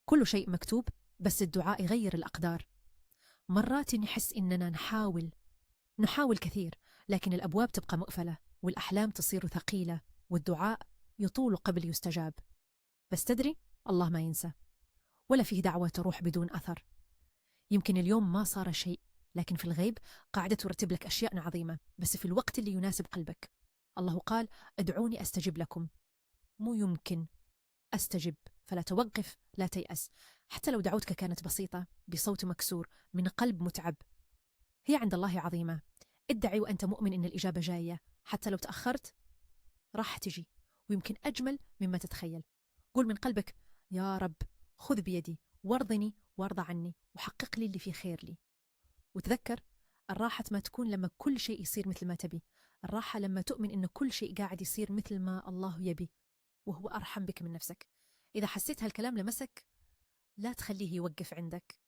كل شيء مكتوب، بس الدعاء يغير الأقدار. مرات نحس إننا نحاول كثير، لكن الأبواب تبقى مقفلة والأحلام تصير ثقيلة والدعاء يطول قبل يستجاب. بس تدري، الله ما ينسى، ولا فيه دعوة تروح بدون أثر. يمكن اليوم ما صار شيء، لكن في الغيب قاعدة ترتب لك أشياء عظيمة، بس في الوقت اللي يناسب قلبك. الله قال: ادعوني أستجب لكم. مو يمكن أستجب، فلا توقف، لا تيأس. حتى لو دعوتك كانت بسيطة، بصوت مكسور، من قلب متعب، هي عند الله عظيمة. ادعي وأنت مؤمن إن الإجابة جاية، حتى لو تأخرت راح تجي، ويمكن أجمل مما تتخيل. قول من قلبك: يا رب، خذ بيدي وارضني وارضى عني وحقق لي اللي فيه خير لي. وتذكر، الراحة ما تكون لما كل شيء يصير مثل ما تبي. الراحة لما تؤمن إن كل شيء قاعد يصير مثل ما الله يبي، وهو أرحم بك من نفسك. إذا حسيت هالكلام لمسك، لا تخليه يوقف عندك،